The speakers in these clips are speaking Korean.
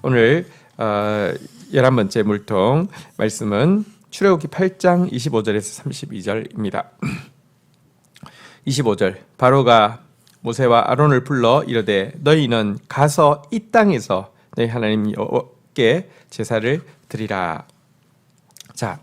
오늘 11번째 물통 말씀은 출애굽기 8장 25절에서 32절입니다. 25절 바로가 모세와 아론을 불러 이르되 너희는 가서 이 땅에서 너희 하나님 여호와께 제사를 드리라. 자,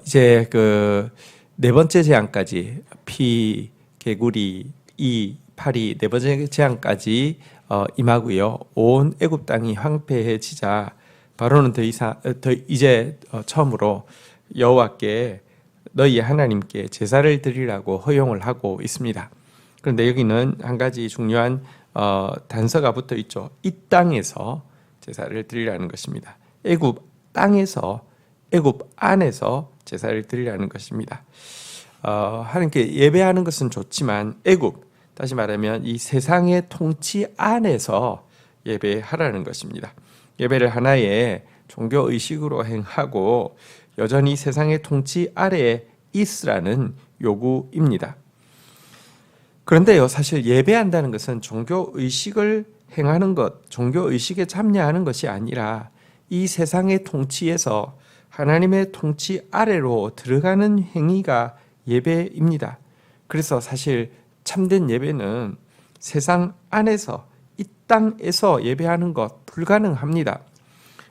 이제 그 네 번째 재앙까지 피, 개구리, 이, 파리 네 번째 재앙까지 임하고요. 온 애굽 땅이 황폐해지자 바로는 이제 처음으로 여호와께 너희 하나님께 제사를 드리라고 허용을 하고 있습니다. 그런데 여기는 한 가지 중요한 단서가 붙어 있죠. 이 땅에서 제사를 드리라는 것입니다. 애굽 땅에서, 애굽 안에서 제사를 드리라는 것입니다. 하나님께 예배하는 것은 좋지만 애굽, 다시 말하면 이 세상의 통치 안에서 예배하라는 것입니다. 예배를 하나의 종교 의식으로 행하고 여전히 세상의 통치 아래에 있으라는 요구입니다. 그런데요, 사실 예배한다는 것은 종교 의식을 행하는 것, 종교 의식에 참여하는 것이 아니라 이 세상의 통치에서 하나님의 통치 아래로 들어가는 행위가 예배입니다. 그래서 사실 참된 예배는 세상 안에서, 이 땅에서 예배하는 것 불가능합니다.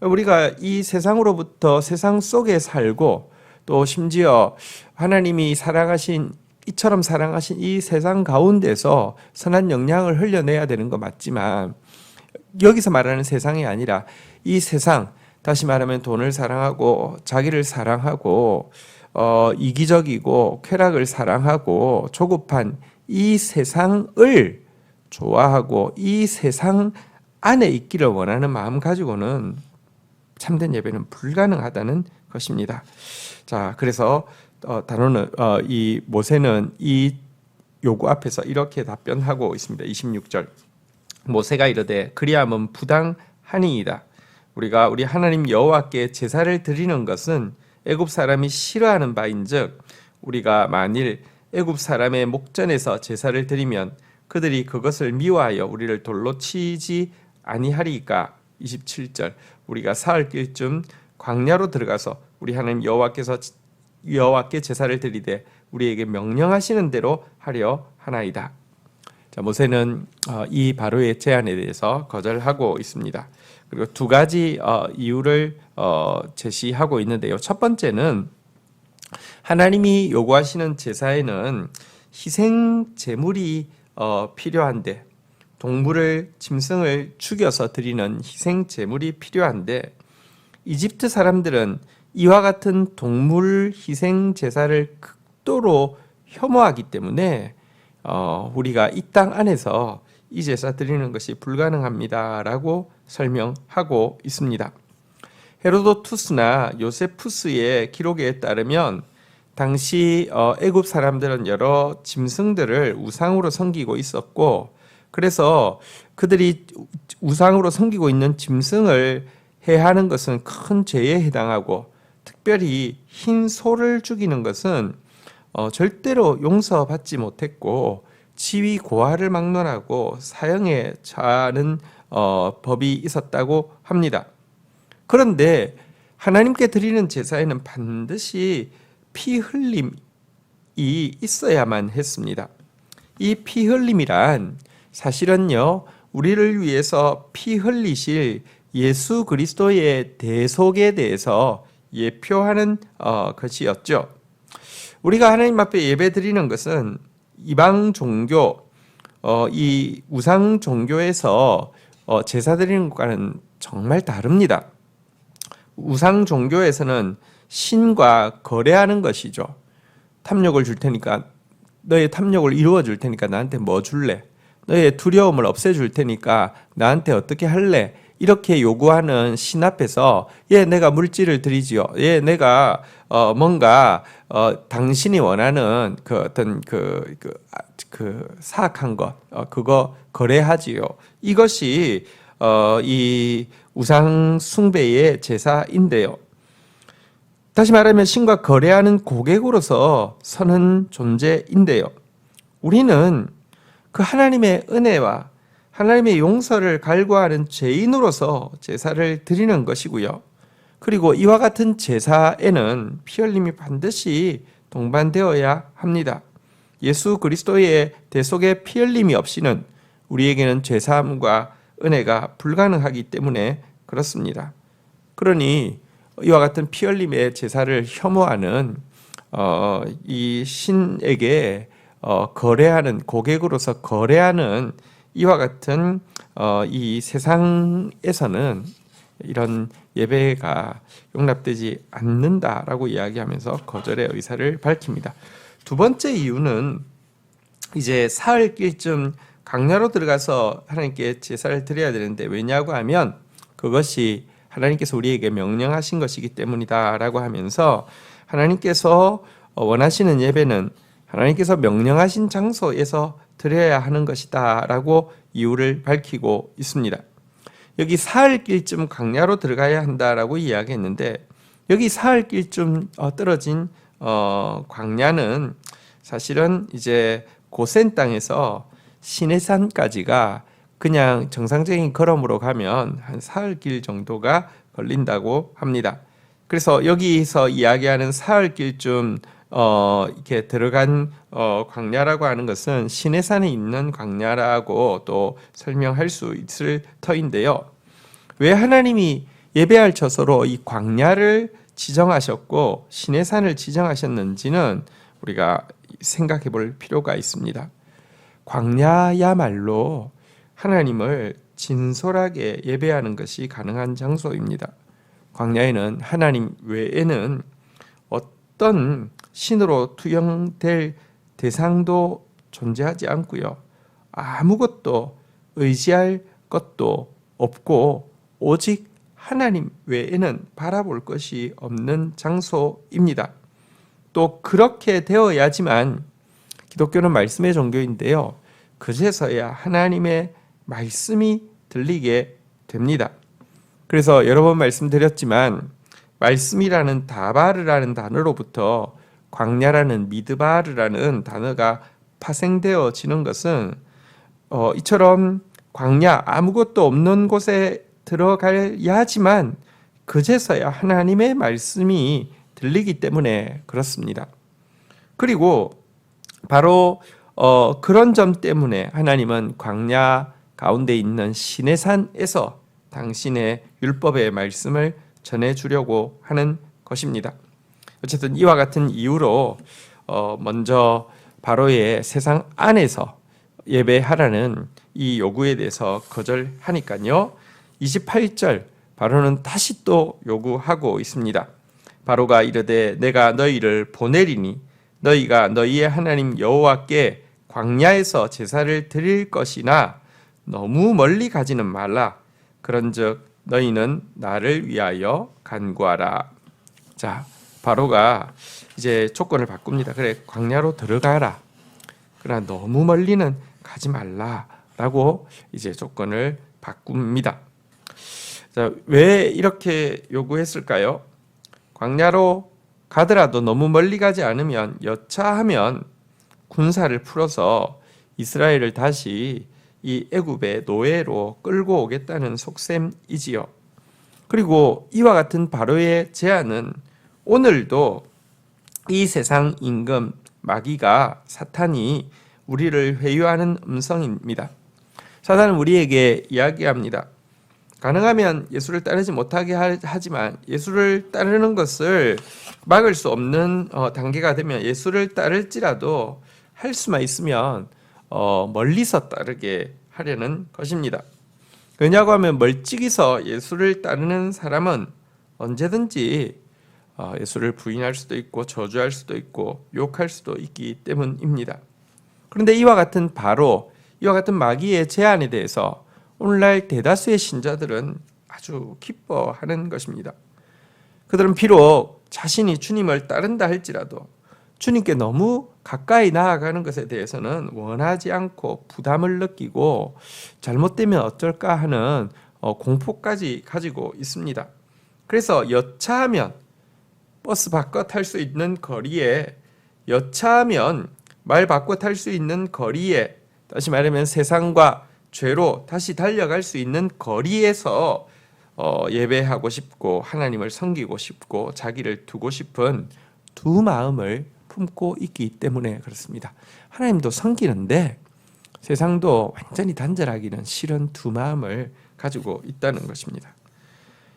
우리가 이 세상으로부터 세상 속에 살고 또 심지어 하나님이 사랑하신 이처럼 사랑하신 이 세상 가운데서 선한 영향을 흘려내야 되는 거 맞지만 여기서 말하는 세상이 아니라 이 세상, 다시 말하면 돈을 사랑하고 자기를 사랑하고 이기적이고 쾌락을 사랑하고 조급한 이 세상을 좋아하고 이 세상 안에 있기를 원하는 마음 가지고는 참된 예배는 불가능하다는 것입니다. 자, 그래서 단원은 이 모세는 이 요구 앞에서 이렇게 답변하고 있습니다. 26절 모세가 이르되 그리함은 부당하니이다. 우리가 우리 하나님 여호와께 제사를 드리는 것은 애굽 사람이 싫어하는 바인즉 우리가 만일 애굽 사람의 목전에서 제사를 드리면 그들이 그것을 미워하여 우리를 돌로 치지 아니하리까. 27절 우리가 사흘 길쯤 광야로 들어가서 우리 하나님 여호와께 제사를 드리되 우리에게 명령하시는 대로 하려 하나이다. 자, 모세는 이 바로의 제안에 대해서 거절하고 있습니다. 그리고 두 가지 이유를 제시하고 있는데요. 첫 번째는 하나님이 요구하시는 제사에는 희생 제물이 필요한데 동물을, 짐승을 죽여서 드리는 희생 제물이 필요한데 이집트 사람들은 이와 같은 동물 희생 제사를 극도로 혐오하기 때문에 우리가 이 땅 안에서 이 제사 드리는 것이 불가능합니다라고 설명하고 있습니다. 헤로도투스나 요세푸스의 기록에 따르면 당시 애굽 사람들은 여러 짐승들을 우상으로 섬기고 있었고 그래서 그들이 우상으로 섬기고 있는 짐승을 해하는 것은 큰 죄에 해당하고 특별히 흰 소를 죽이는 것은 절대로 용서받지 못했고 지위 고하를 막론하고 사형에 처하는 법이 있었다고 합니다. 그런데 하나님께 드리는 제사에는 반드시 피 흘림이 있어야만 했습니다. 이 피 흘림이란 사실은요, 우리를 위해서 피 흘리실 예수 그리스도의 대속에 대해서 예표하는 것이었죠. 우리가 하나님 앞에 예배드리는 것은 이방 종교, 이 우상 종교에서 제사 드리는 것과는 정말 다릅니다. 우상 종교에서는 신과 거래하는 것이죠. 탐욕을 줄 테니까 너의 탐욕을 이루어 줄 테니까 나한테 뭐 줄래? 너의 두려움을 없애줄 테니까 나한테 어떻게 할래? 이렇게 요구하는 신 앞에서 내가 물질을 드리지요. 내가 뭔가 당신이 원하는 그 어떤 그 사악한 것 그거 거래하지요. 이것이 이 우상 숭배의 제사인데요. 다시 말하면 신과 거래하는 고객으로서 서는 존재인데요. 우리는 그 하나님의 은혜와 하나님의 용서를 갈구하는 죄인으로서 제사를 드리는 것이고요. 그리고 이와 같은 제사에는 피 흘림이 반드시 동반되어야 합니다. 예수 그리스도의 대속의 피 흘림이 없이는 우리에게는 죄사함과 은혜가 불가능하기 때문에 그렇습니다. 그러니 이와 같은 피 흘림의 제사를 혐오하는 이 신에게 거래하는 고객으로서 거래하는 이와 같은 이 세상에서는 이런 예배가 용납되지 않는다라고 이야기하면서 거절의 의사를 밝힙니다. 두 번째 이유는 이제 사흘길쯤 광야로 들어가서 하나님께 제사를 드려야 되는데 왜냐고 하면 그것이 하나님께서 우리에게 명령하신 것이기 때문이다라고 하면서 하나님께서 원하시는 예배는 하나님께서 명령하신 장소에서 드려야 하는 것이다라고 이유를 밝히고 있습니다. 여기 사흘길쯤 광야로 들어가야 한다라고 이야기했는데 여기 사흘길쯤 떨어진 광야는 사실은 이제 고센 땅에서 시내산까지가 그냥 정상적인 걸음으로 가면 한 사흘길 정도가 걸린다고 합니다. 그래서 여기서 이야기하는 사흘길쯤 이렇게 들어간 광야라고 하는 것은 시내산에 있는 광야라고 또 설명할 수 있을 터인데요. 왜 하나님이 예배할 처소로 이 광야를 지정하셨고 시내산을 지정하셨는지는 우리가 생각해 볼 필요가 있습니다. 광야야말로 하나님을 진솔하게 예배하는 것이 가능한 장소입니다. 광야에는 하나님 외에는 어떤 신으로 투영될 대상도 존재하지 않고요. 아무것도 의지할 것도 없고 오직 하나님 외에는 바라볼 것이 없는 장소입니다. 또 그렇게 되어야지만 기독교는 말씀의 종교인데요. 그제서야 하나님의 말씀이 들리게 됩니다. 그래서 여러 번 말씀드렸지만 말씀이라는 다바르라는 단어로부터 광야라는 미드바르라는 단어가 파생되어지는 것은 이처럼 광야 아무것도 없는 곳에 들어가야지만 그제서야 하나님의 말씀이 들리기 때문에 그렇습니다. 그리고 바로 그런 점 때문에 하나님은 광야 가운데 있는 시내산에서 당신의 율법의 말씀을 전해주려고 하는 것입니다. 어쨌든 이와 같은 이유로 먼저 바로의 세상 안에서 예배하라는 이 요구에 대해서 거절하니까요. 28절 바로는 다시 또 요구하고 있습니다. 바로가 이르되 내가 너희를 보내리니 너희가 너희의 하나님 여호와께 광야에서 제사를 드릴 것이나 너무 멀리 가지는 말라. 그런즉 너희는 나를 위하여 간구하라. 자, 바로가 이제 조건을 바꿉니다. 그래, 광야로 들어가라. 그러나 너무 멀리는 가지 말라라고 이제 조건을 바꿉니다. 자, 왜 이렇게 요구했을까요? 광야로 가더라도 너무 멀리 가지 않으면 여차하면 군사를 풀어서 이스라엘을 다시 이 애굽의 노예로 끌고 오겠다는 속셈이지요. 그리고 이와 같은 바로의 제안은 오늘도 이 세상 임금 마귀가 사탄이 우리를 회유하는 음성입니다. 사탄은 우리에게 이야기합니다. 가능하면 예수를 따르지 못하게 하지만 예수를 따르는 것을 막을 수 없는 단계가 되면 예수를 따를지라도 할 수만 있으면 멀리서 따르게 하려는 것입니다. 왜냐고 하면 멀찍이서 예수를 따르는 사람은 언제든지 예수를 부인할 수도 있고 저주할 수도 있고 욕할 수도 있기 때문입니다. 그런데 이와 같은 바로 이와 같은 마귀의 제안에 대해서 오늘날 대다수의 신자들은 아주 기뻐하는 것입니다. 그들은 비록 자신이 주님을 따른다 할지라도 주님께 너무 가까이 나아가는 것에 대해서는 원하지 않고 부담을 느끼고 잘못되면 어쩔까 하는 공포까지 가지고 있습니다. 그래서 여차하면 버스 바꿔 탈 수 있는 거리에, 여차하면 말 바꿔 탈 수 있는 거리에, 다시 말하면 세상과 죄로 다시 달려갈 수 있는 거리에서 예배하고 싶고 하나님을 섬기고 싶고 자기를 두고 싶은 두 마음을 품고 있기 때문에 그렇습니다. 하나님도 섬기는데 세상도 완전히 단절하기는 싫은 두 마음을 가지고 있다는 것입니다.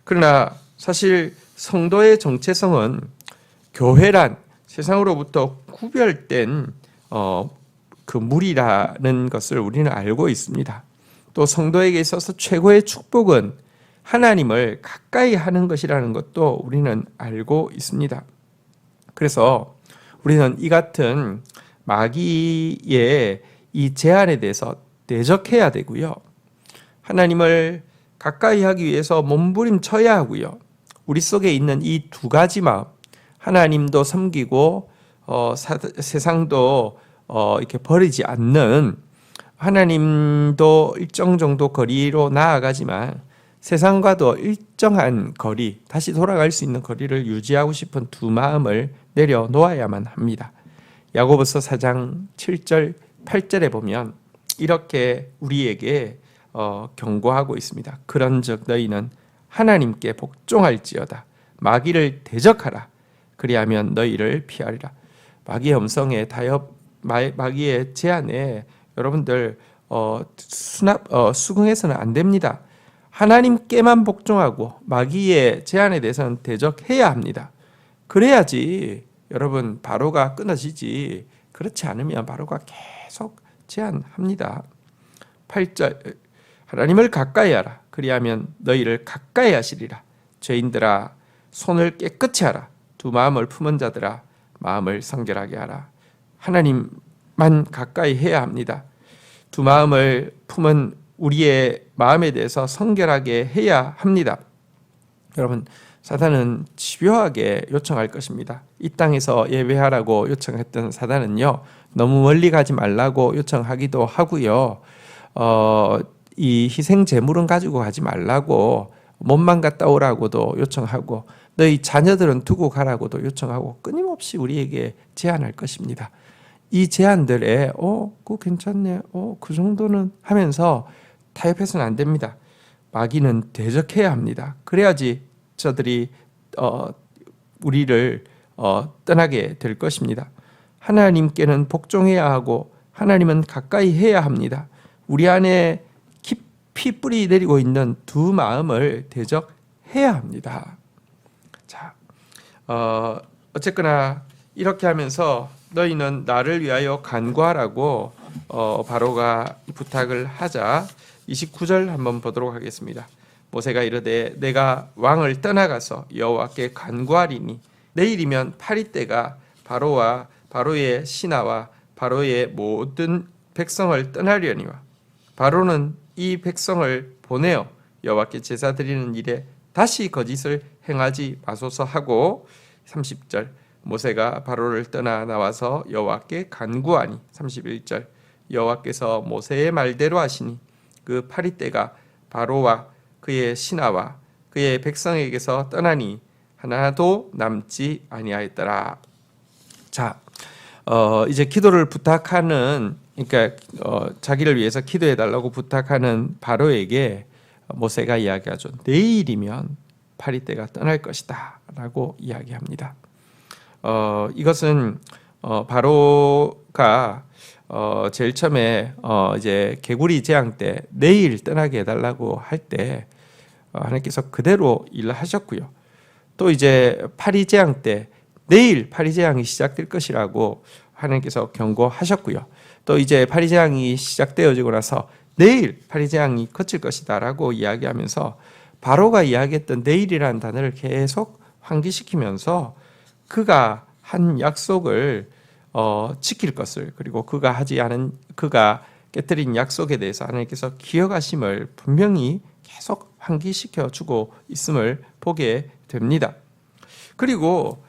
그러나 사실 성도의 정체성은 교회란 세상으로부터 구별된 그 무리라는 것을 우리는 알고 있습니다. 또 성도에게 있어서 최고의 축복은 하나님을 가까이 하는 것이라는 것도 우리는 알고 있습니다. 그래서 우리는 이 같은 마귀의 이 제안에 대해서 대적해야 되고요. 하나님을 가까이 하기 위해서 몸부림쳐야 하고요. 우리 속에 있는 이 두 가지 마음, 하나님도 섬기고 세상도 이렇게 버리지 않는, 하나님도 일정 정도 거리로 나아가지만 세상과도 일정한 거리, 다시 돌아갈 수 있는 거리를 유지하고 싶은 두 마음을 내려놓아야만 합니다. 야고보서 4장 7절 8절에 보면 이렇게 우리에게 경고하고 있습니다. 그런즉 너희는 하나님께 복종할지어다. 마귀를 대적하라. 그리하면 너희를 피하리라. 마귀의 음성에 마귀의 제안에 여러분들 수긍해서는 안 됩니다. 하나님께만 복종하고 마귀의 제안에 대해서는 대적해야 합니다. 그래야지 여러분 바로가 끊어지지, 그렇지 않으면 바로가 계속 제안합니다. 8절 하나님을 가까이 하라. 그리하면 너희를 가까이 하시리라. 죄인들아 손을 깨끗이 하라. 두 마음을 품은 자들아 마음을 성결하게 하라. 하나님만 가까이 해야 합니다. 두 마음을 품은 우리의 마음에 대해서 성결하게 해야 합니다. 여러분, 사단은 집요하게 요청할 것입니다. 이 땅에서 예배하라고 요청했던 사단은요, 너무 멀리 가지 말라고 요청하기도 하고요. 이 희생 제물은 가지고 가지 말라고, 몸만 갔다 오라고도 요청하고, 너희 자녀들은 두고 가라고도 요청하고, 끊임없이 우리에게 제안할 것입니다. 이 제안들에 그거 괜찮네, 그 정도는 하면서 타협해서는 안 됩니다. 마귀는 대적해야 합니다. 그래야지 저들이 우리를 떠나게 될 것입니다. 하나님께는 복종해야 하고 하나님은 가까이 해야 합니다. 우리 안에 깊이 뿌리 내리고 있는 두 마음을 대적해야 합니다. 자, 어쨌거나 이렇게 하면서 너희는 나를 위하여 간구하라고 바로가 부탁을 하자 29절 한번 보도록 하겠습니다. 모세가 이르되 내가 왕을 떠나가서 여호와께 간구하리니 내일이면 파리떼가 바로와 바로의 신하와 바로의 모든 백성을 떠나려니와 바로는 이 백성을 보내어 여호와께 제사 드리는 일에 다시 거짓을 행하지 마소서 하고 30절 모세가 바로를 떠나 나와서 여호와께 간구하니 31절 여호와께서 모세의 말대로 하시니 그 파리떼가 바로와 그의 신하와 그의 백성에게서 떠나니 하나도 남지 아니하였더라. 자, 이제 기도를 부탁하는, 그러니까 자기를 위해서 기도해 달라고 부탁하는 바로에게 모세가 이야기하죠. 내일이면 파리떼가 떠날 것이다라고 이야기합니다. 이것은 바로가 제일 처음에 이제 개구리 재앙 때 내일 떠나게 해달라고 할 때 하나님께서 그대로 일을 하셨고요. 또 이제 파리 재앙 때 내일 파리 재앙이 시작될 것이라고 하나님께서 경고하셨고요. 또 이제 파리 재앙이 시작되어지고 나서 내일 파리 재앙이 그칠 것이다라고 이야기하면서 바로가 이야기했던 내일이라는 단어를 계속 환기시키면서 그가 한 약속을 지킬 것을, 그리고 그가 깨뜨린 약속에 대해서 하나님께서 기억하심을 분명히 계속 환기시켜 주고 있음을 보게 됩니다. 그리고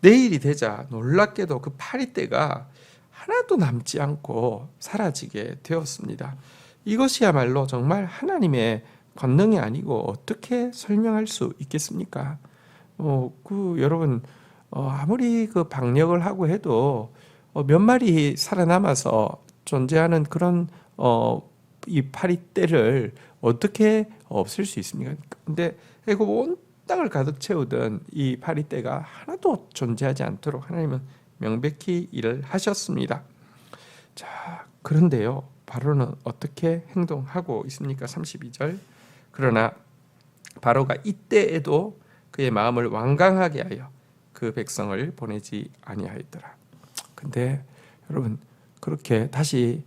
내일이 되자 놀랍게도 그 파리떼가 하나도 남지 않고 사라지게 되었습니다. 이것이야말로 정말 하나님의 권능이 아니고 어떻게 설명할 수 있겠습니까? 여러분, 아무리 그 방역을 하고 해도 몇 마리 살아남아서 존재하는 그런 이 파리떼를 어떻게 없앨 수 있습니까? 근데 애굽 온 땅을 가득 채우던 이 파리떼가 하나도 존재하지 않도록 하나님은 명백히 일을 하셨습니다. 자, 그런데요, 바로는 어떻게 행동하고 있습니까? 32절. 그러나 바로가 이때에도 그의 마음을 완강하게 하여 그 백성을 보내지 아니하였더라. 근데 여러분, 그렇게 다시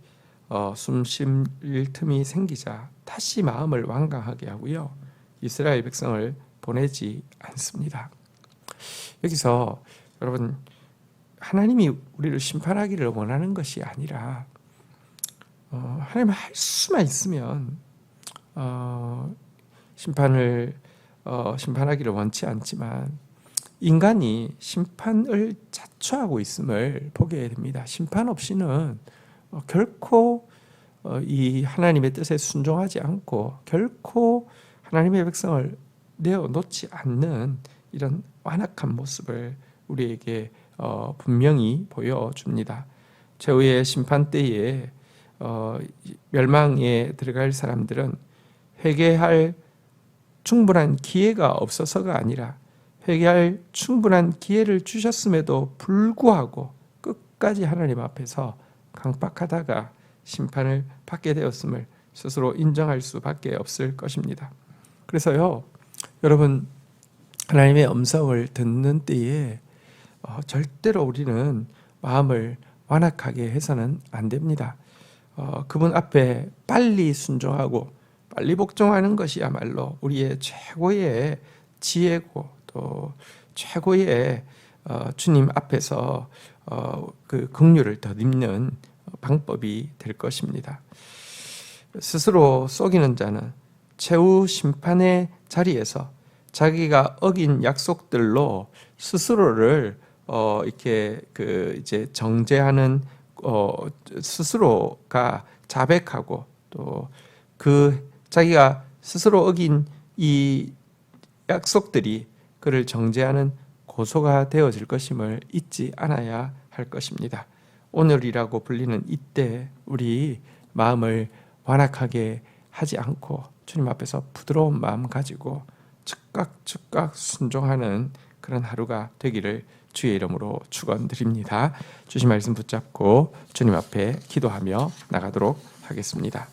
숨 쉴 틈이 생기자 다시 마음을 완강하게 하고요, 이스라엘 백성을 보내지 않습니다. 여기서 여러분, 하나님이 우리를 심판하기를 원하는 것이 아니라 하나님 할 수만 있으면 심판하기를 원치 않지만 인간이 심판을 자초하고 있음을 보게 됩니다. 심판 없이는 결코 이 하나님의 뜻에 순종하지 않고 결코 하나님의 백성을 내어놓지 않는 이런 완악한 모습을 우리에게 분명히 보여줍니다. 최후의 심판 때에 멸망에 들어갈 사람들은 회개할 충분한 기회가 없어서가 아니라 회개할 충분한 기회를 주셨음에도 불구하고 끝까지 하나님 앞에서 강박하다가 심판을 받게 되었음을 스스로 인정할 수밖에 없을 것입니다. 그래서요, 여러분, 하나님의 음성을 듣는 때에 절대로 우리는 마음을 완악하게 해서는 안 됩니다. 그분 앞에 빨리 순종하고 빨리 복종하는 것이야말로 우리의 최고의 지혜고 또 최고의 주님 앞에서 그 긍휼을 덧입는 방법이 될 것입니다. 스스로 속이는 자는 최후 심판의 자리에서 자기가 어긴 약속들로 스스로를 이렇게 이제 정죄하는 스스로가 자백하고 또 그 자기가 스스로 어긴 이 약속들이 그를 정죄하는 고소가 되어질 것임을 잊지 않아야 할 것입니다. 오늘이라고 불리는 이때 우리 마음을 완악하게 하지 않고 주님 앞에서 부드러운 마음 가지고 즉각 순종하는 그런 하루가 되기를 주의 이름으로 축원드립니다. 주신 말씀 붙잡고 주님 앞에 기도하며 나가도록 하겠습니다.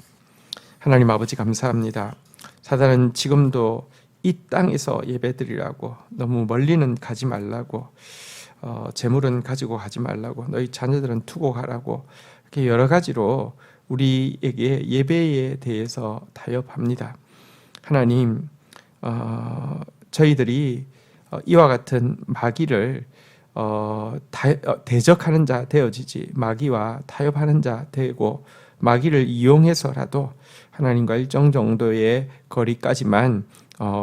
하나님 아버지, 감사합니다. 사단은 지금도 이 땅에서 예배드리라고, 너무 멀리는 가지 말라고, 재물은 가지고 가지 말라고, 너희 자녀들은 두고 가라고, 이렇게 여러 가지로 우리에게 예배에 대해서 타협합니다. 하나님, 저희들이 이와 같은 마귀를 대적하는 자 되어지지, 마귀와 타협하는 자 되고 마귀를 이용해서라도 하나님과 일정 정도의 거리까지만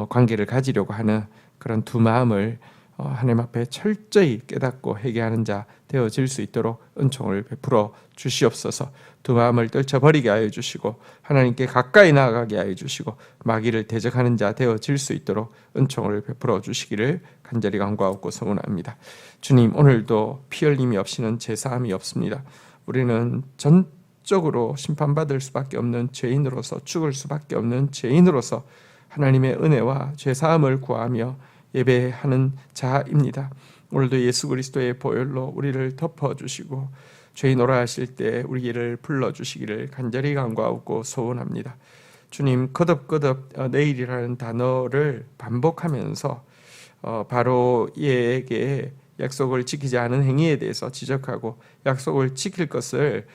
관계를 가지려고 하는 그런 두 마음을 하나님 앞에 철저히 깨닫고 회개하는 자 되어질 수 있도록 은총을 베풀어 주시옵소서. 두 마음을 떨쳐버리게 하여 주시고 하나님께 가까이 나아가게 하여 주시고 마귀를 대적하는 자 되어질 수 있도록 은총을 베풀어 주시기를 간절히 간구하고 소원합니다. 주님, 오늘도 피 흘림이 없이는 제사함이 없습니다. 우리는 전적으로 심판받을 수밖에 없는 죄인으로서, 죽을 수밖에 없는 죄인으로서 하나님의 은혜와 죄사함을 구하며 예배하는 자입니다. 오늘도 예수 그리스도의 보혈로 우리를 덮어주시고 죄인오라 하실 때 우리를 불러주시기를 간절히 간구하고 소원합니다. 주님, 거듭거듭 내일이라는 단어를 반복하면서 바로에게 약속을 지키지 않은 행위에 대해서 지적하고 약속을 지킬 것을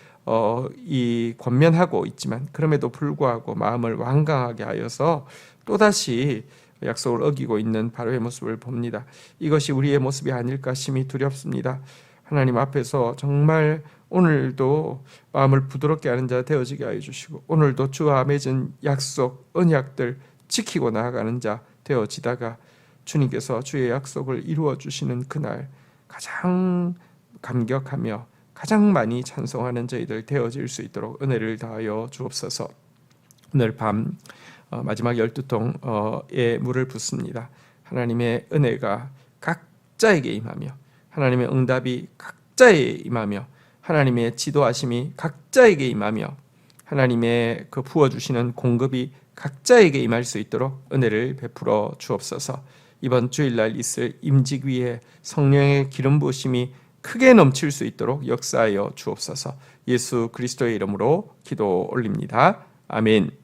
권면하고 있지만 그럼에도 불구하고 마음을 완강하게 하여서 또다시 약속을 어기고 있는 바로의 모습을 봅니다. 이것이 우리의 모습이 아닐까 심히 두렵습니다. 하나님 앞에서 정말 오늘도 마음을 부드럽게 하는 자 되어지게 하여 주시고 오늘도 주와 맺은 약속, 언약들 지키고 나아가는 자 되어지다가 주님께서 주의 약속을 이루어 주시는 그날 가장 감격하며 가장 많이 찬송하는 저희들 되어질 수 있도록 은혜를 다하여 주옵소서. 오늘 밤 마지막 12통의 물을 붓습니다. 하나님의 은혜가 각자에게 임하며 하나님의 응답이 각자에게 임하며 하나님의 지도하심이 각자에게 임하며 하나님의 그 부어주시는 공급이 각자에게 임할 수 있도록 은혜를 베풀어 주옵소서. 이번 주일날 있을 임직 위에 성령의 기름 부으심이 크게 넘칠 수 있도록 역사하여 주옵소서. 예수 그리스도의 이름으로 기도 올립니다. 아멘.